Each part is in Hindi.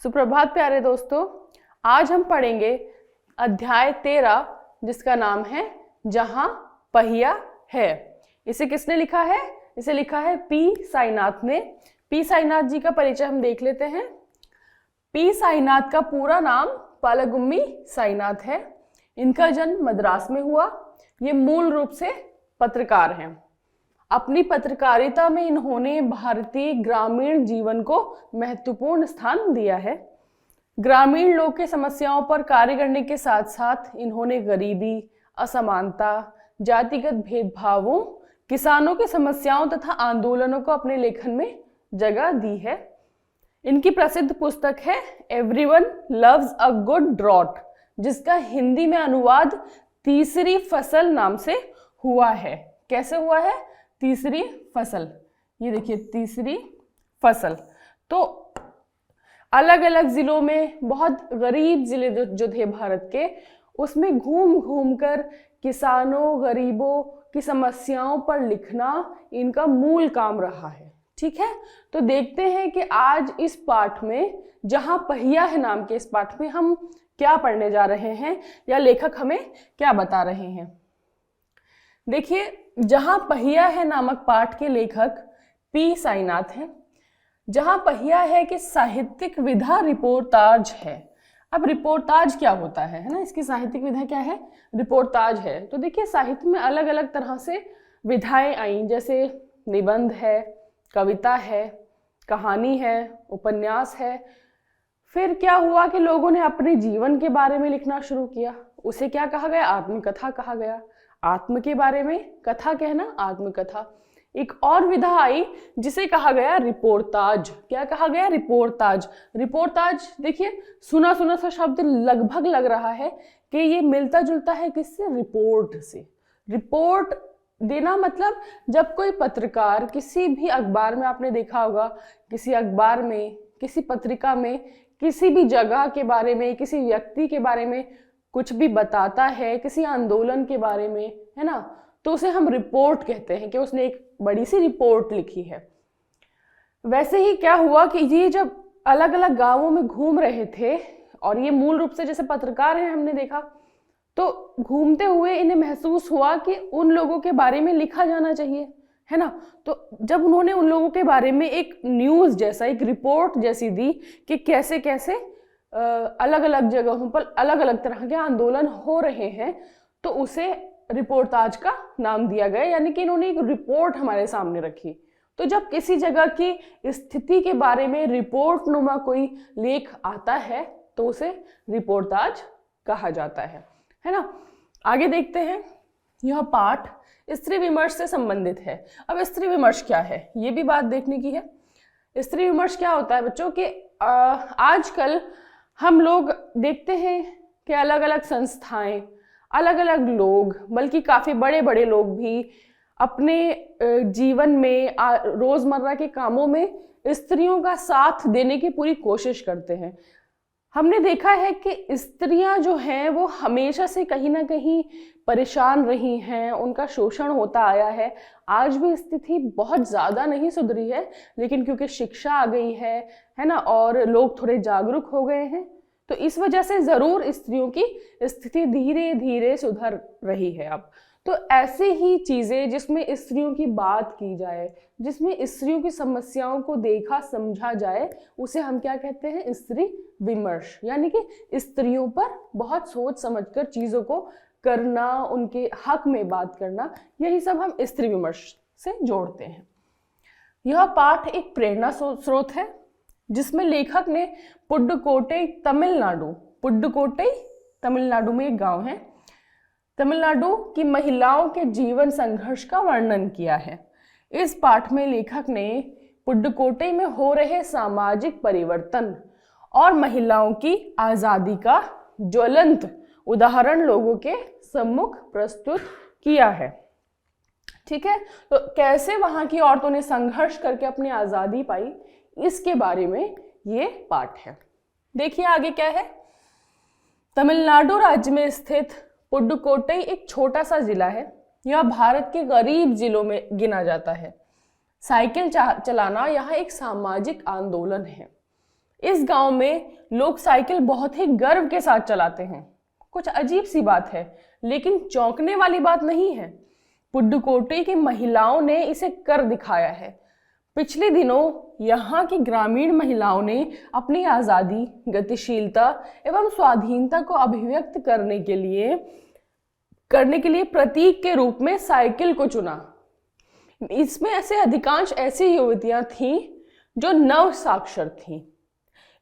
सुप्रभात प्यारे दोस्तों। आज हम पढ़ेंगे अध्याय 13 जिसका नाम है जहां पहिया है। इसे किसने लिखा है? इसे लिखा है पी साईनाथ ने। पी साईनाथ जी का परिचय हम देख लेते हैं। पी साईनाथ का पूरा नाम पालागुम्मी साईनाथ है। इनका जन्म मद्रास में हुआ। ये मूल रूप से पत्रकार हैं। अपनी पत्रकारिता में इन्होंने भारतीय ग्रामीण जीवन को महत्वपूर्ण स्थान दिया है। ग्रामीण लोग की समस्याओं पर कार्य करने के साथ साथ इन्होंने गरीबी, असमानता, जातिगत भेदभावों, किसानों की समस्याओं तथा आंदोलनों को अपने लेखन में जगह दी है। इनकी प्रसिद्ध पुस्तक है everyone loves a good drought, जिसका हिंदी में अनुवाद तीसरी फसल नाम से हुआ है। कैसे हुआ है? तीसरी फसल। ये देखिए तीसरी फसल। तो अलग अलग जिलों में, बहुत गरीब जिले जो थे भारत के, उसमें घूम घूम कर किसानों, गरीबों की समस्याओं पर लिखना इनका मूल काम रहा है। ठीक है, तो देखते हैं कि आज इस पाठ में जहां पहिया है नाम के इस पाठ में हम क्या पढ़ने जा रहे हैं या लेखक हमें क्या बता रहे हैं। देखिए, जहां पहिया है नामक पाठ के लेखक पी साईनाथ हैं। जहां पहिया है कि साहित्यिक विधा रिपोर्टाज है। अब रिपोर्टाज क्या होता है ना? इसकी साहित्यिक विधा क्या है? रिपोर्टाज है। तो देखिए, साहित्य में अलग अलग तरह से विधाएं आई, जैसे निबंध है, कविता है, कहानी है, उपन्यास है। फिर क्या हुआ कि लोगों ने अपने जीवन के बारे में लिखना शुरू किया। उसे क्या कहा गया? आत्मकथा कहा गया। आत्म के बारे में कथा कहना, आत्मकथा। एक और विधा आई जिसे कहा गया रिपोर्टाज। क्या कहा गया? रिपोर्टाज। रिपोर्टाज देखिए, सुना सुना सा शब्द लगभग लग रहा है कि ये मिलता जुलता है किससे? रिपोर्ट से। रिपोर्ट देना मतलब जब कोई पत्रकार किसी भी अखबार में, आपने देखा होगा, किसी अखबार में, किसी पत्रिका में, किसी भी जगह के बारे में, किसी व्यक्ति के बारे में कुछ भी बताता है, किसी आंदोलन के बारे में, है ना, तो उसे हम रिपोर्ट कहते हैं कि उसने एक बड़ी सी रिपोर्ट लिखी है। वैसे ही क्या हुआ कि ये जब अलग अलग गांवों में घूम रहे थे, और ये मूल रूप से जैसे पत्रकार हैं, हमने देखा, तो घूमते हुए इन्हें महसूस हुआ कि उन लोगों के बारे में लिखा जाना चाहिए, है ना। तो जब उन्होंने उन लोगों के बारे में एक न्यूज़ जैसा, एक रिपोर्ट जैसी दी कि कैसे कैसे अलग अलग जगहों पर अलग अलग तरह के आंदोलन हो रहे हैं, तो उसे रिपोर्टाज का नाम दिया गया। यानी कि इन्होंने एक रिपोर्ट हमारे सामने रखी। तो जब किसी जगह की स्थिति के बारे में रिपोर्ट नुमा कोई लेख आता है तो उसे रिपोर्टाज कहा जाता है ना। आगे देखते हैं। यह पाठ स्त्री विमर्श से संबंधित है। अब स्त्री विमर्श क्या है, ये भी बात देखने की है। स्त्री विमर्श क्या होता है बच्चों के आजकल हम लोग देखते हैं कि अलग अलग संस्थाएं, अलग अलग लोग, बल्कि काफ़ी बड़े बड़े लोग भी अपने जीवन में, रोज़मर्रा के कामों में स्त्रियों का साथ देने की पूरी कोशिश करते हैं। हमने देखा है कि स्त्रियां जो हैं वो हमेशा से कहीं ना कहीं परेशान रही हैं, उनका शोषण होता आया है। आज भी स्थिति बहुत ज़्यादा नहीं सुधरी है, लेकिन क्योंकि शिक्षा आ गई है ना, और लोग थोड़े जागरूक हो गए हैं, तो इस वजह से ज़रूर स्त्रियों की स्थिति धीरे धीरे सुधर रही है अब। तो ऐसे ही चीज़ें जिसमें स्त्रियों की बात की जाए, जिसमें स्त्रियों की समस्याओं को देखा समझा जाए, उसे हम क्या कहते हैं? स्त्री विमर्श। यानी कि स्त्रियों पर बहुत सोच समझकर चीज़ों को करना, उनके हक में बात करना, यही सब हम स्त्री विमर्श से जोड़ते हैं। यह पाठ एक प्रेरणा स्रोत है जिसमें लेखक ने पुडुकोट्टई तमिलनाडु में एक गांव है, तमिलनाडु की महिलाओं के जीवन संघर्ष का वर्णन किया है। इस पाठ में लेखक ने पुडुकोट्टई में हो रहे सामाजिक परिवर्तन और महिलाओं की आज़ादी का ज्वलंत उदाहरण लोगों के सम्मुख प्रस्तुत किया है। ठीक है, तो कैसे वहां की औरतों ने संघर्ष करके अपनी आज़ादी पाई, इसके बारे में ये पाठ है। देखिए आगे क्या है। तमिलनाडु राज्य में स्थित पुडुकोट्टई एक छोटा सा जिला है। यह भारत के गरीब जिलों में गिना जाता है। साइकिल चलाना यहाँ एक सामाजिक आंदोलन है। इस गांव में लोग साइकिल बहुत ही गर्व के साथ चलाते हैं। कुछ अजीब सी बात है, लेकिन चौंकने वाली बात नहीं है। पुडुकोट्टई की महिलाओं ने इसे कर दिखाया है। पिछले दिनों यहाँ की ग्रामीण महिलाओं ने अपनी आज़ादी, गतिशीलता एवं स्वाधीनता को अभिव्यक्त करने के लिए प्रतीक के रूप में साइकिल को चुना। इसमें अधिकांश ऐसी युवतियां थीं जो नव साक्षर थीं।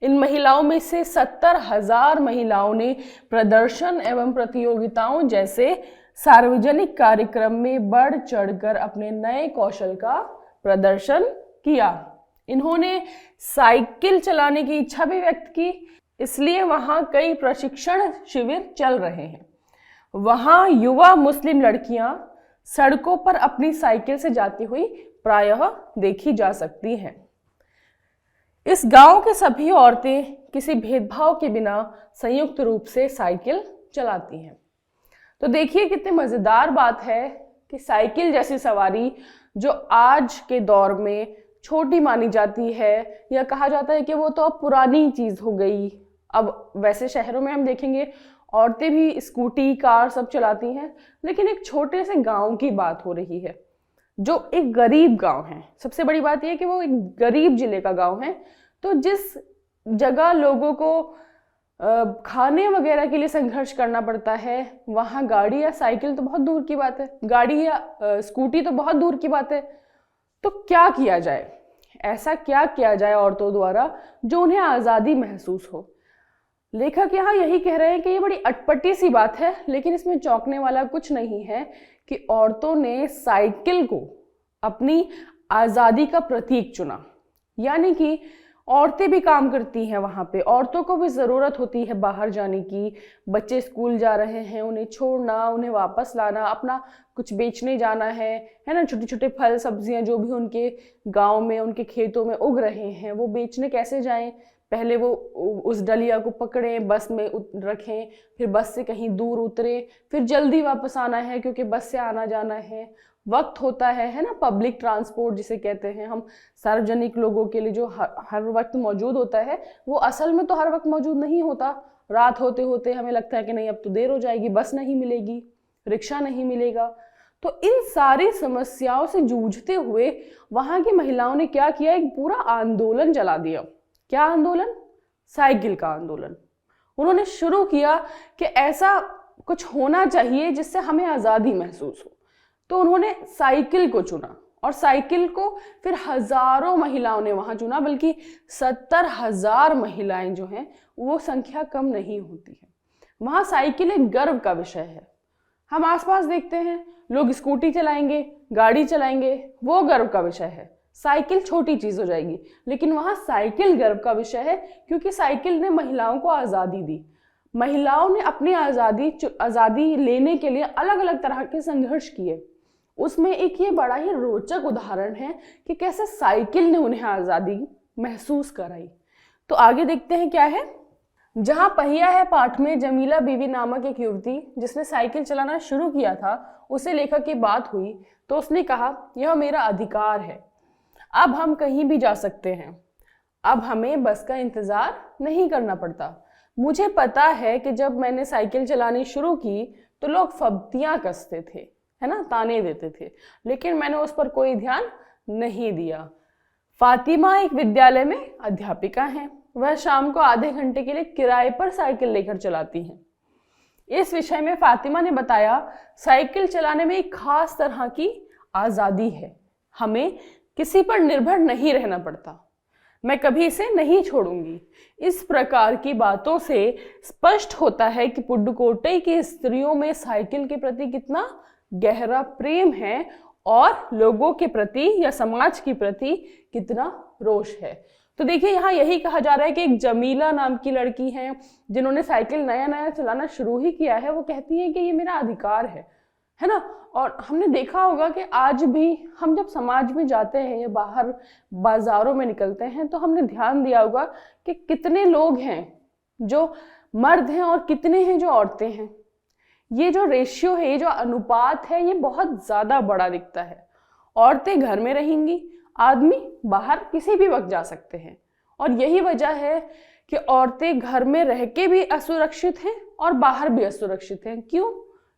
इन महिलाओं में से 70,000 महिलाओं ने प्रदर्शन एवं प्रतियोगिताओं जैसे सार्वजनिक कार्यक्रम में बढ़ चढ़कर अपने नए कौशल का प्रदर्शन किया। इन्होंने साइकिल चलाने की इच्छा भी व्यक्त की, इसलिए वहां कई प्रशिक्षण शिविर चल रहे हैं। वहां युवा मुस्लिम लड़कियां सड़कों पर अपनी साइकिल से जाती हुई प्रायः देखी जा सकती हैं। इस गांव के सभी औरतें किसी भेदभाव के बिना संयुक्त रूप से साइकिल चलाती हैं। तो देखिए कितनी मजेदार बात है कि साइकिल जैसी सवारी जो आज के दौर में छोटी मानी जाती है, या कहा जाता है कि वो तो अब पुरानी चीज हो गई। अब वैसे शहरों में हम देखेंगे औरतें भी स्कूटी, कार सब चलाती हैं, लेकिन एक छोटे से गांव की बात हो रही है जो एक गरीब गांव है। सबसे बड़ी बात यह है कि वो एक गरीब जिले का गांव है। तो जिस जगह लोगों को खाने वगैरह के लिए संघर्ष करना पड़ता है, वहां गाड़ी या साइकिल तो बहुत दूर की बात है, गाड़ी या स्कूटी तो बहुत दूर की बात है। तो क्या किया जाए, ऐसा क्या किया जाए औरतों द्वारा जो उन्हें आज़ादी महसूस हो। लेखक यहाँ यही कह रहे हैं कि ये बड़ी अटपटी सी बात है, लेकिन इसमें चौंकने वाला कुछ नहीं है कि औरतों ने साइकिल को अपनी आज़ादी का प्रतीक चुना। यानी कि औरतें भी काम करती हैं वहाँ पे, औरतों को भी ज़रूरत होती है बाहर जाने की। बच्चे स्कूल जा रहे हैं, उन्हें छोड़ना, उन्हें वापस लाना, अपना कुछ बेचने जाना है ना। छोटे छोटे फल सब्जियां जो भी उनके गांव में, उनके खेतों में उग रहे हैं, वो बेचने कैसे जाएं। पहले वो उस डलिया को पकड़ें, बस में रखें, फिर बस से कहीं दूर उतरें, फिर जल्दी वापस आना है क्योंकि बस से आना जाना है, वक्त होता है ना। पब्लिक ट्रांसपोर्ट जिसे कहते हैं हम, सार्वजनिक लोगों के लिए जो हर वक्त मौजूद होता है, वो असल में तो हर वक्त मौजूद नहीं होता। रात होते होते हमें लगता है कि नहीं अब तो देर हो जाएगी, बस नहीं मिलेगी, रिक्शा नहीं मिलेगा। तो इन सारी समस्याओं से जूझते हुए वहां की महिलाओं ने क्या किया, एक पूरा आंदोलन चला दिया। क्या आंदोलन? साइकिल का आंदोलन। उन्होंने शुरू किया कि ऐसा कुछ होना चाहिए जिससे हमें आज़ादी महसूस हो। तो उन्होंने साइकिल को चुना, और साइकिल को फिर हजारों महिलाओं ने वहां चुना, बल्कि 70,000 महिलाएं जो हैं वो संख्या कम नहीं होती है। वहां साइकिल एक गर्व का विषय है। हम आसपास देखते हैं लोग स्कूटी चलाएंगे, गाड़ी चलाएंगे, वो गर्व का विषय है। साइकिल छोटी चीज हो जाएगी, लेकिन वहां साइकिल गर्व का विषय है, क्योंकि साइकिल ने महिलाओं को आज़ादी दी। महिलाओं ने अपनी आज़ादी लेने के लिए अलग अलग तरह के संघर्ष किए। उसमें एक ये बड़ा ही रोचक उदाहरण है कि कैसे साइकिल ने उन्हें आज़ादी महसूस कराई। तो आगे देखते हैं क्या है। जहां पहिया है पाठ में जमीला बीवी नामक एक युवती जिसने साइकिल चलाना शुरू किया था, उसे लेखक की बात हुई तो उसने कहा, यह मेरा अधिकार है, अब हम कहीं भी जा सकते हैं, अब हमें बस का इंतजार नहीं करना पड़ता। मुझे पता है कि जब मैंने साइकिल चलानी शुरू की तो लोग फब्तियां कसते थे, है ना, ताने देते थे, लेकिन मैंने उस पर कोई ध्यान नहीं दिया। फातिमा एक विद्यालय में अध्यापिका हैं। वह शाम को आधे घंटे के लिए किराए पर साइकिल लेकर चलाती हैं। इस विषय में फातिमा ने बताया, साइकिल चलाने में एक खास तरह की आज़ादी है, हमें किसी पर निर्भर नहीं रहना पड़ता, मैं कभी इसे नहीं छोड़ूंगी। इस प्रकार की बातों से स्पष्ट होता है कि पुडुकोट्टई की स्त्रियों में साइकिल के प्रति कितना गहरा प्रेम है और लोगों के प्रति या समाज के प्रति कितना रोष है। तो देखिए यहाँ यही कहा जा रहा है कि एक जमीला नाम की लड़की है जिन्होंने साइकिल नया नया चलाना शुरू ही किया है। वो कहती है कि ये मेरा अधिकार है ना। और हमने देखा होगा कि आज भी हम जब समाज में जाते हैं या बाहर बाजारों में निकलते हैं तो हमने ध्यान दिया होगा कि कितने लोग हैं जो मर्द हैं और कितने हैं जो औरतें हैं। ये जो रेशियो है, ये जो अनुपात है, ये बहुत ज्यादा बड़ा दिखता है। औरतें घर में रहेंगी, आदमी बाहर किसी भी वक्त जा सकते हैं। और यही वजह है कि औरतें घर में रह के भी असुरक्षित हैं और बाहर भी असुरक्षित हैं। क्यों?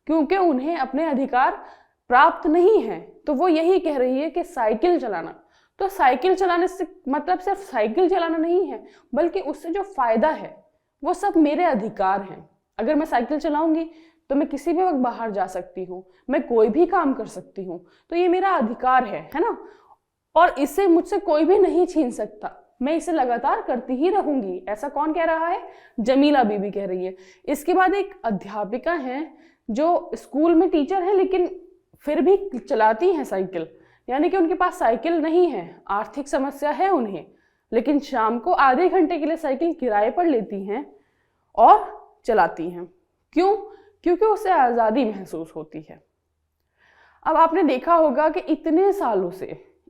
क्योंकि उन्हें अपने अधिकार प्राप्त नहीं है। तो वो यही कह रही है कि साइकिल चलाना, तो साइकिल चलाने से मतलब सिर्फ साइकिल चलाना नहीं है, बल्कि उससे जो फायदा है वो सब मेरे अधिकार हैं। अगर मैं साइकिल चलाऊंगी तो मैं किसी भी वक्त बाहर जा सकती हूँ, मैं कोई भी काम कर सकती हूँ, तो ये मेरा अधिकार है ना। और इसे मुझसे कोई भी नहीं छीन सकता, मैं इसे लगातार करती ही रहूंगी। ऐसा कौन कह रहा है? जमीला बीबी कह रही है। इसके बाद एक अध्यापिका हैं जो स्कूल में टीचर हैं लेकिन फिर भी चलाती हैं साइकिल, यानी कि उनके पास साइकिल नहीं है, आर्थिक समस्या है उन्हें, लेकिन शाम को आधे घंटे के लिए साइकिल किराए पर लेती हैं और चलाती हैं। क्यों? क्योंकि उससे आज़ादी महसूस होती है। अब आपने देखा होगा कि इतने सालों से,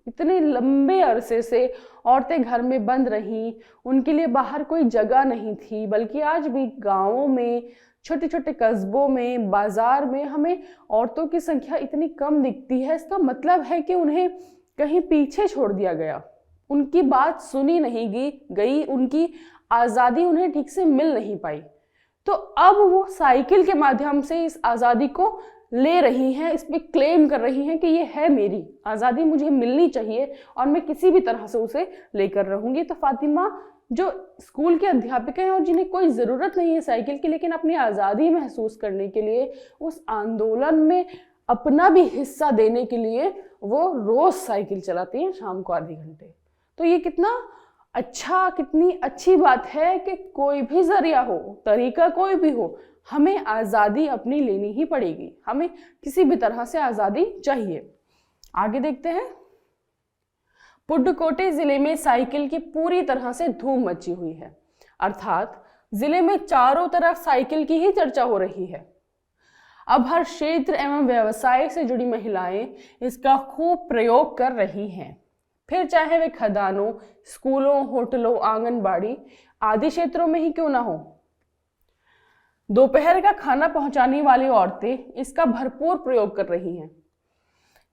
इतने लंबे अरसे से औरतें घर में बंद रहीं, उनके लिए बाहर कोई जगह नहीं थी, बल्कि आज भी गाँवों में, छोटे छोटे कस्बों में, बाजार में हमें औरतों की संख्या इतनी कम दिखती है। इसका मतलब है कि उन्हें कहीं पीछे छोड़ दिया गया, उनकी बात सुनी नहीं गई, उनकी आज़ादी उन्हें ठीक से मिल नहीं पाई। तो अब वो साइकिल के माध्यम से इस आज़ादी को ले रही हैं, इस पे क्लेम कर रही हैं कि ये है मेरी आज़ादी, मुझे मिलनी चाहिए और मैं किसी भी तरह से उसे लेकर रहूंगी। तो फातिमा जो स्कूल के अध्यापिका हैं और जिन्हें कोई ज़रूरत नहीं है साइकिल की, लेकिन अपनी आज़ादी महसूस करने के लिए, उस आंदोलन में अपना भी हिस्सा देने के लिए वो रोज़ साइकिल चलाती हैं शाम को आधे घंटे। तो ये कितना अच्छा, कितनी अच्छी बात है कि कोई भी जरिया हो, तरीका कोई भी हो, हमें आज़ादी अपनी लेनी ही पड़ेगी, हमें किसी भी तरह से आज़ादी चाहिए। आगे देखते हैं। पुडुकोटे जिले में साइकिल की पूरी तरह से धूम मची हुई है, अर्थात जिले में चारों तरफ साइकिल की ही चर्चा हो रही है। अब हर क्षेत्र एवं व्यवसाय से जुड़ी महिलाएं इसका खूब प्रयोग कर रही हैं, फिर चाहे वे खदानों, स्कूलों, होटलों, आंगनबाड़ी आदि क्षेत्रों में ही क्यों ना हो। दोपहर का खाना पहुंचाने वाली औरतें इसका भरपूर प्रयोग कर रही हैं।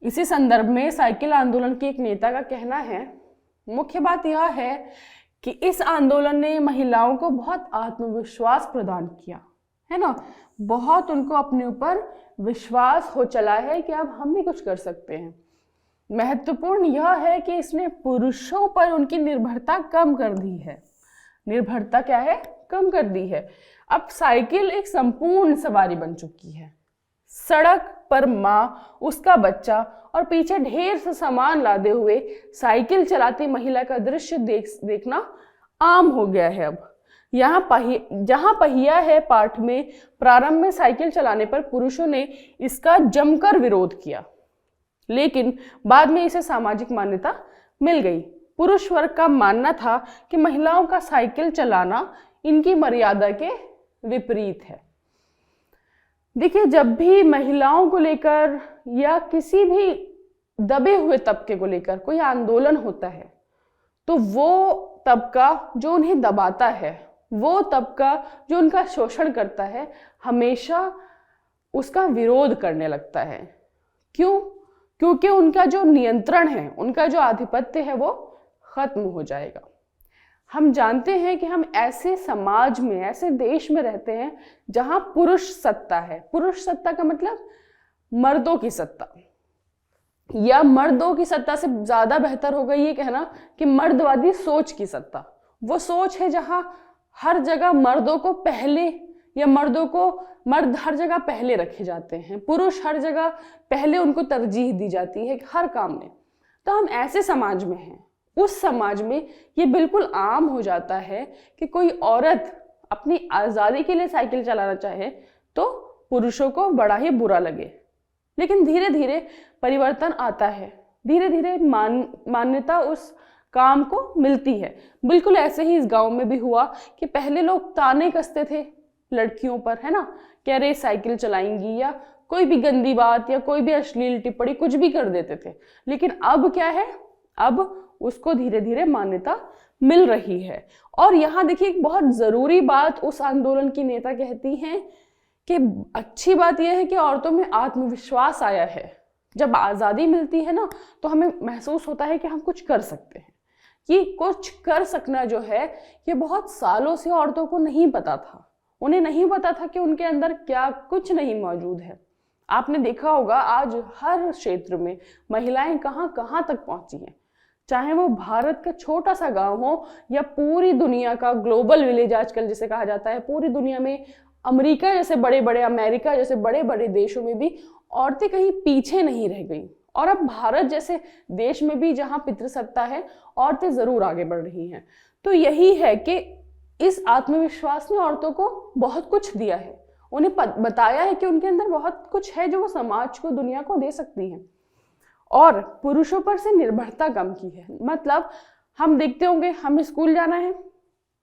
इसी संदर्भ में साइकिल आंदोलन के एक नेता का कहना है, मुख्य बात यह है कि इस आंदोलन ने महिलाओं को बहुत आत्मविश्वास प्रदान किया है ना, बहुत उनको अपने ऊपर विश्वास हो चला है कि अब हम भी कुछ कर सकते हैं। महत्वपूर्ण यह है कि इसने पुरुषों पर उनकी निर्भरता कम कर दी है। निर्भरता क्या है? कम कर दी है। अब साइकिल एक संपूर्ण सवारी बन चुकी है। सड़क पर माँ, उसका बच्चा और पीछे ढेर से सामान लादे हुए साइकिल चलाती महिला का दृश्य देखना आम हो गया है। अब जहाँ पहिया है पाठ में प्रारंभ में साइकिल चलाने पर पुरुषों ने इसका जमकर विरोध किया, लेकिन बाद में इसे सामाजिक मान्यता मिल गई। पुरुष वर्ग का मानना था कि महिलाओं का साइकिल चलाना इनकी मर्यादा के विपरीत है। देखिए, जब भी महिलाओं को लेकर या किसी भी दबे हुए तबके को लेकर कोई आंदोलन होता है, तो वो तबका जो उन्हें दबाता है, वो तबका जो उनका शोषण करता है, हमेशा उसका विरोध करने लगता है। क्यों? क्योंकि उनका जो नियंत्रण है, उनका जो आधिपत्य है, वो खत्म हो जाएगा। हम जानते हैं कि हम ऐसे समाज में, ऐसे देश में रहते हैं जहां पुरुष सत्ता है। पुरुष सत्ता का मतलब मर्दों की सत्ता, या मर्दों की सत्ता से ज्यादा बेहतर होगा ये कहना कि मर्दवादी सोच की सत्ता। वो सोच है जहां हर जगह मर्दों को पहले, या मर्द हर जगह पहले रखे जाते हैं, पुरुष हर जगह पहले उनको तरजीह दी जाती है हर काम में। तो हम ऐसे समाज में हैं। उस समाज में ये बिल्कुल आम हो जाता है कि कोई औरत अपनी आज़ादी के लिए साइकिल चलाना चाहे तो पुरुषों को बड़ा ही बुरा लगे। लेकिन धीरे धीरे परिवर्तन आता है, धीरे धीरे मान्यता उस काम को मिलती है। बिल्कुल ऐसे ही इस गांव में भी हुआ कि पहले लोग ताने कसते थे लड़कियों पर, है ना, कह रहे साइकिल चलाएंगी, या कोई भी गंदी बात या कोई भी अश्लील टिप्पणी कुछ भी कर देते थे। लेकिन अब क्या है, अब उसको धीरे धीरे मान्यता मिल रही है। और यहाँ देखिए एक बहुत जरूरी बात उस आंदोलन की नेता कहती हैं कि अच्छी बात यह है कि औरतों में आत्मविश्वास आया है। जब आज़ादी मिलती है ना, तो हमें महसूस होता है कि हम कुछ कर सकते हैं। ये कुछ कर सकना जो है ये बहुत सालों से औरतों को नहीं पता था। उन्हें नहीं पता था कि उनके अंदर क्या कुछ नहीं मौजूद है। आपने देखा होगा आज हर क्षेत्र में महिलाएं कहां कहां तक पहुंची हैं, चाहे वो भारत का छोटा सा गांव हो या पूरी दुनिया का ग्लोबल विलेज आजकल जिसे कहा जाता है। पूरी दुनिया में अमेरिका जैसे अमेरिका जैसे बड़े बड़े देशों में भी औरतें कहीं पीछे नहीं रह गई। और अब भारत जैसे देश में भी जहां पितृसत्ता है, औरतें जरूर आगे बढ़ रही हैं। तो यही है कि इस आत्मविश्वास ने औरतों को बहुत कुछ दिया है, उन्हें बताया है कि उनके अंदर बहुत कुछ है जो वो समाज को, दुनिया को दे सकती हैं। और पुरुषों पर से निर्भरता कम की है। मतलब हम देखते होंगे, हमें स्कूल जाना है,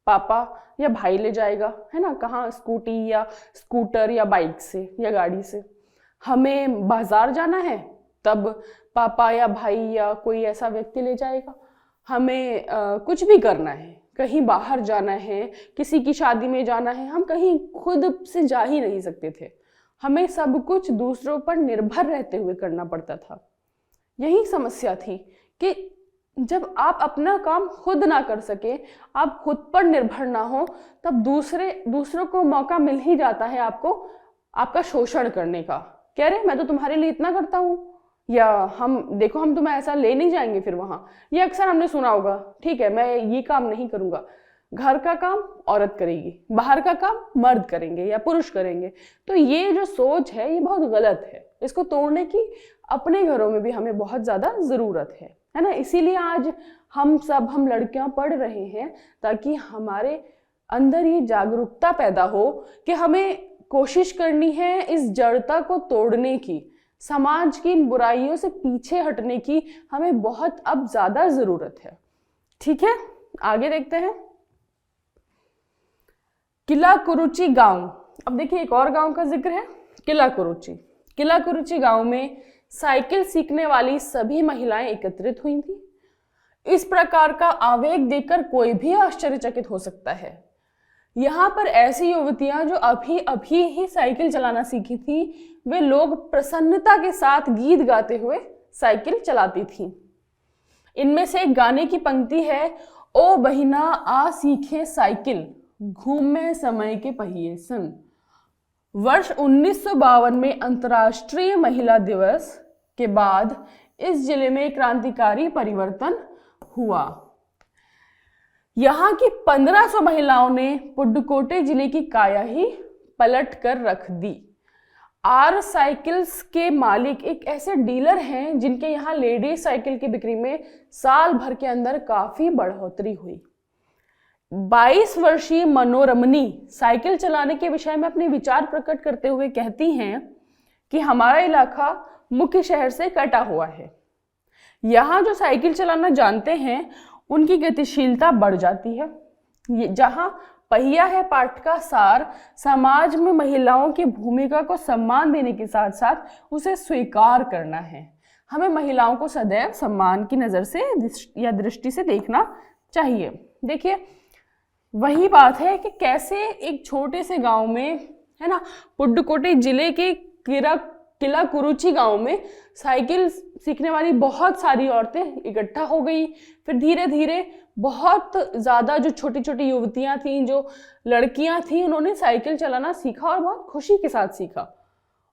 पापा या भाई ले जाएगा, है ना, कहाँ, स्कूटी या स्कूटर या बाइक से या गाड़ी से। हमें बाजार जाना है, तब पापा या भाई या कोई ऐसा व्यक्ति ले जाएगा। हमें कुछ भी करना है, कहीं बाहर जाना है, किसी की शादी में जाना है, हम कहीं खुद से जा ही नहीं सकते थे। हमें सब कुछ दूसरों पर निर्भर रहते हुए करना पड़ता था। यही समस्या थी कि जब आप अपना काम खुद ना कर सके, आप खुद पर निर्भर ना हो, तब दूसरों को मौका मिल ही जाता है आपको आपका शोषण करने का। कह रहे मैं तो तुम्हारे लिए इतना करता हूँ, या हम देखो हम तुम्हें ऐसा ले नहीं जाएंगे फिर वहां। ये अक्सर हमने सुना होगा, ठीक है मैं ये काम नहीं करूंगा, घर का काम औरत करेगी, बाहर का काम मर्द करेंगे या पुरुष करेंगे। तो ये जो सोच है ये बहुत गलत है। इसको तोड़ने की अपने घरों में भी हमें बहुत ज्यादा जरूरत है ना। इसीलिए आज हम लड़कियां पढ़ रहे हैं, ताकि हमारे अंदर ये जागरूकता पैदा हो कि हमें कोशिश करनी है इस जड़ता को तोड़ने की, समाज की इन बुराइयों से पीछे हटने की हमें बहुत अब ज्यादा जरूरत है। ठीक है, आगे देखते हैं। किला कुरुचि गांव। अब देखिए एक और गांव का जिक्र है, किला कुरुचि। किला कुरुचि गांव में साइकिल सीखने वाली सभी महिलाएं एकत्रित हुई थी। इस प्रकार का आवेग देखकर कोई भी आश्चर्यचकित हो सकता है। यहाँ पर ऐसी युवतियां जो अभी अभी ही साइकिल चलाना सीखी थी, वे लोग प्रसन्नता के साथ गीत गाते हुए साइकिल चलाती थीं। इनमें से एक गाने की पंक्ति है, ओ बहिना आ सीखे साइकिल, घूमे समय के पहिए संग। वर्ष 1952 में अंतर्राष्ट्रीय महिला दिवस के बाद इस जिले में क्रांतिकारी परिवर्तन हुआ। यहाँ की 1500 महिलाओं ने पुडुकोटे जिले की काया ही पलट कर रख दी। आर साइकिल्स के मालिक एक ऐसे डीलर हैं जिनके यहाँ लेडीज साइकिल की बिक्री में साल भर के अंदर काफी बढ़ोतरी हुई। 22 वर्षीय मनोरमनी साइकिल चलाने के विषय में अपने विचार प्रकट करते हुए कहती हैं कि हमारा इलाका मुख्य शहर से कटा हुआ है। यहाँ जो साइकिल चलाना जानते हैं उनकी गतिशीलता बढ़ जाती है। ये जहाँ पहिया है पाठ का सार, समाज में महिलाओं की भूमिका को सम्मान देने के साथ साथ उसे स्वीकार करना है। हमें महिलाओं को सदैव सम्मान की नज़र से या दृष्टि से देखना चाहिए। देखिए वही बात है कि कैसे एक छोटे से गांव में, है ना, पुडुकोटे जिले के किला कुरुचि गांव में साइकिल सीखने वाली बहुत सारी औरतें इकट्ठा हो गई। फिर धीरे धीरे बहुत ज़्यादा जो छोटी छोटी युवतियां थीं, जो लड़कियां थीं, उन्होंने साइकिल चलाना सीखा और बहुत खुशी के साथ सीखा।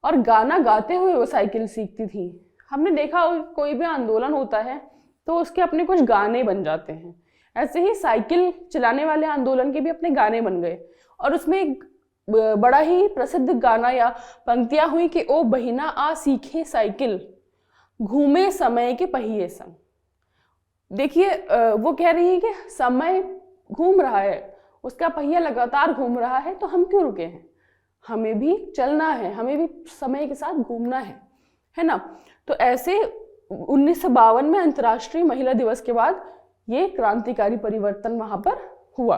और गाना गाते हुए वो साइकिल सीखती थी। हमने देखा कोई भी आंदोलन होता है तो उसके अपने कुछ गाने बन जाते हैं। ऐसे ही साइकिल चलाने वाले आंदोलन के भी अपने गाने बन गए और उसमें एक बड़ा ही प्रसिद्ध गाना या पंक्तियां हुई कि ओ बहिना आ सीखे साइकिल, घूमे समय के पहिए संग। देखिए वो कह रही है कि समय घूम रहा है, उसका पहिया लगातार घूम रहा है, तो हम क्यों रुके हैं, हमें भी चलना है, हमें भी समय के साथ घूमना है ना। तो ऐसे 1952 में अंतर्राष्ट्रीय महिला दिवस के बाद ये क्रांतिकारी परिवर्तन वहां पर हुआ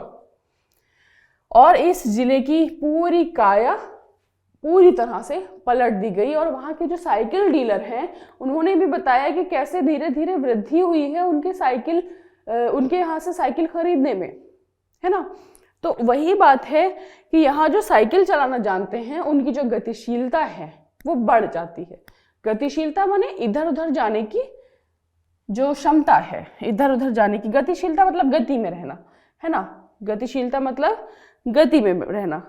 और इस जिले की पूरी काया पूरी तरह से पलट दी गई। और वहाँ के जो साइकिल डीलर हैं उन्होंने भी बताया कि कैसे धीरे धीरे वृद्धि हुई है उनके यहाँ से साइकिल खरीदने में, है ना। तो वही बात है कि यहाँ जो साइकिल चलाना जानते हैं उनकी जो गतिशीलता है वो बढ़ जाती है। गतिशीलता माने इधर उधर जाने की जो क्षमता है इधर उधर जाने की, गतिशीलता मतलब गति में रहना, है ना, गतिशीलता मतलब गति में रहना।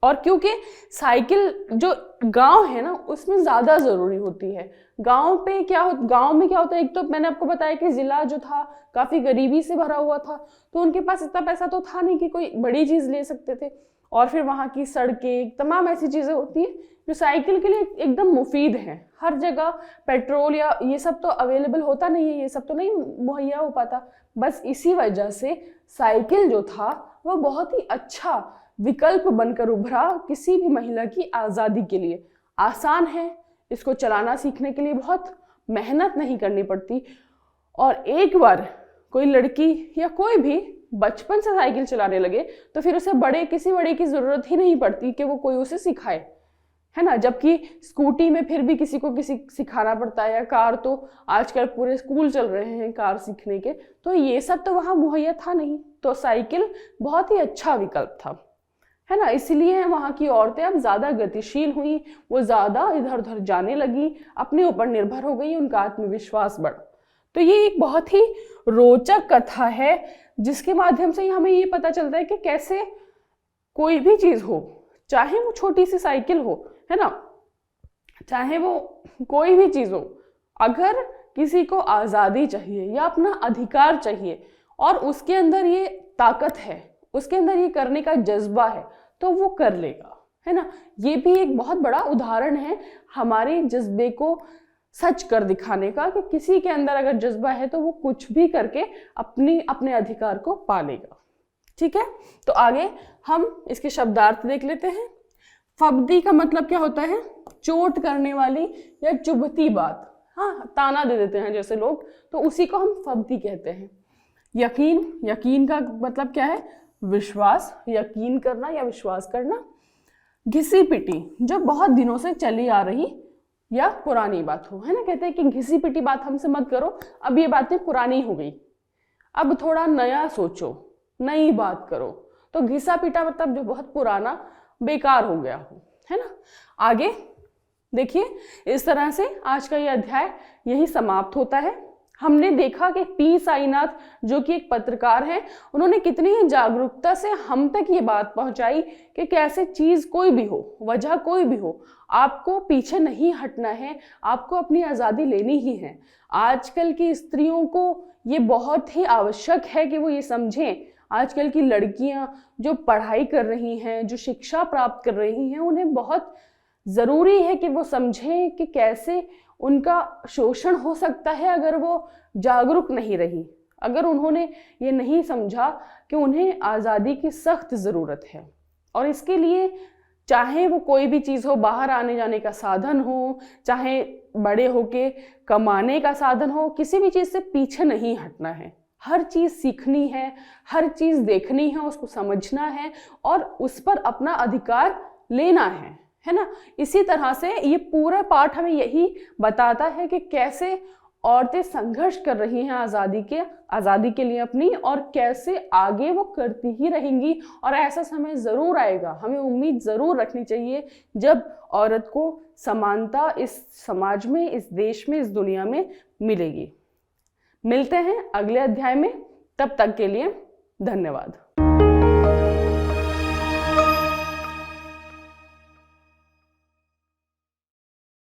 और क्योंकि साइकिल जो गांव है ना उसमें ज्यादा जरूरी होती है। गांव में क्या होता है, एक तो मैंने आपको बताया कि जिला जो था काफी गरीबी से भरा हुआ था, तो उनके पास इतना पैसा तो था नहीं कि कोई बड़ी चीज ले सकते थे। और फिर वहां की सड़कें, तमाम ऐसी चीजें होती है जो साइकिल के लिए एकदम मुफीद हैं। हर जगह पेट्रोल या ये सब तो अवेलेबल होता नहीं है, ये सब तो नहीं मुहैया हो पाता। बस इसी वजह से साइकिल जो था वह बहुत ही अच्छा विकल्प बनकर उभरा किसी भी महिला की आज़ादी के लिए। आसान है, इसको चलाना सीखने के लिए बहुत मेहनत नहीं करनी पड़ती। और एक बार कोई लड़की या कोई भी बचपन से साइकिल चलाने लगे तो फिर उसे किसी बड़े की जरूरत ही नहीं पड़ती कि वो कोई उसे सिखाए, है ना। जबकि स्कूटी में फिर भी किसी सिखाना पड़ता है, या कार तो आजकल पूरे स्कूल चल रहे हैं कार सीखने के, तो ये सब तो वहाँ मुहैया था नहीं। तो साइकिल बहुत ही अच्छा विकल्प था, है ना। इसलिए वहाँ की औरतें अब ज्यादा गतिशील हुई, वो ज्यादा इधर उधर जाने लगी, अपने ऊपर निर्भर हो गई, उनका आत्मविश्वास बढ़ा। तो ये एक बहुत ही रोचक कथा है जिसके माध्यम से हमें ये पता चलता है कि कैसे कोई भी चीज हो, चाहे वो छोटी सी साइकिल हो, है ना, चाहे वो कोई भी चीज हो, अगर किसी को आजादी चाहिए या अपना अधिकार चाहिए और उसके अंदर ये ताकत है, उसके अंदर ये करने का जज्बा है, तो वो कर लेगा, है ना। ये भी एक बहुत बड़ा उदाहरण है हमारे जज्बे को सच कर दिखाने का, कि किसी के अंदर अगर जज्बा है तो वो कुछ भी करके अपने अधिकार को पालेगा। ठीक है, तो आगे हम इसके शब्दार्थ देख लेते हैं। फब्दी का मतलब क्या होता है? चोट करने वाली या चुभती बात। हाँ, ताना दे देते हैं जैसे लोग, तो उसी को हम फब्दी कहते हैं। यकीन का मतलब क्या है? विश्वास, यकीन करना या विश्वास करना। घिसी पिटी, जो बहुत दिनों से चली आ रही या पुरानी बात हो, है ना। कहते हैं कि घिसी पिटी बात हमसे मत करो, अब ये बातें पुरानी हो गई, अब थोड़ा नया सोचो, नई बात करो। तो घिसा पिटा मतलब जो बहुत पुराना बेकार हो गया हो, है ना। आगे देखिए, इस तरह से आज का ये अध्याय यही समाप्त होता है। हमने देखा कि पी साईनाथ जो कि एक पत्रकार हैं, उन्होंने कितनी ही जागरूकता से हम तक ये बात पहुंचाई कि कैसे चीज कोई भी हो, वजह कोई भी हो, आपको पीछे नहीं हटना है, आपको अपनी आज़ादी लेनी ही है। आजकल की स्त्रियों को ये बहुत ही आवश्यक है कि वो ये समझें। आजकल की लड़कियां जो पढ़ाई कर रही हैं, जो शिक्षा प्राप्त कर रही हैं, उन्हें बहुत ज़रूरी है कि वो समझें कि कैसे उनका शोषण हो सकता है अगर वो जागरूक नहीं रही, अगर उन्होंने ये नहीं समझा कि उन्हें आज़ादी की सख्त ज़रूरत है। और इसके लिए चाहे वो कोई भी चीज़ हो, बाहर आने जाने का साधन हो, चाहे बड़े होके कमाने का साधन हो, किसी भी चीज़ से पीछे नहीं हटना है। हर चीज़ सीखनी है, हर चीज़ देखनी है, उसको समझना है और उस पर अपना अधिकार लेना है ना। इसी तरह से ये पूरा पाठ हमें यही बताता है कि कैसे औरतें संघर्ष कर रही हैं आज़ादी के लिए अपनी, और कैसे आगे वो करती ही रहेंगी। और ऐसा समय ज़रूर आएगा, हमें उम्मीद ज़रूर रखनी चाहिए, जब औरत को समानता इस समाज में, इस देश में, इस दुनिया में मिलेगी। मिलते हैं अगले अध्याय में, तब तक के लिए धन्यवाद।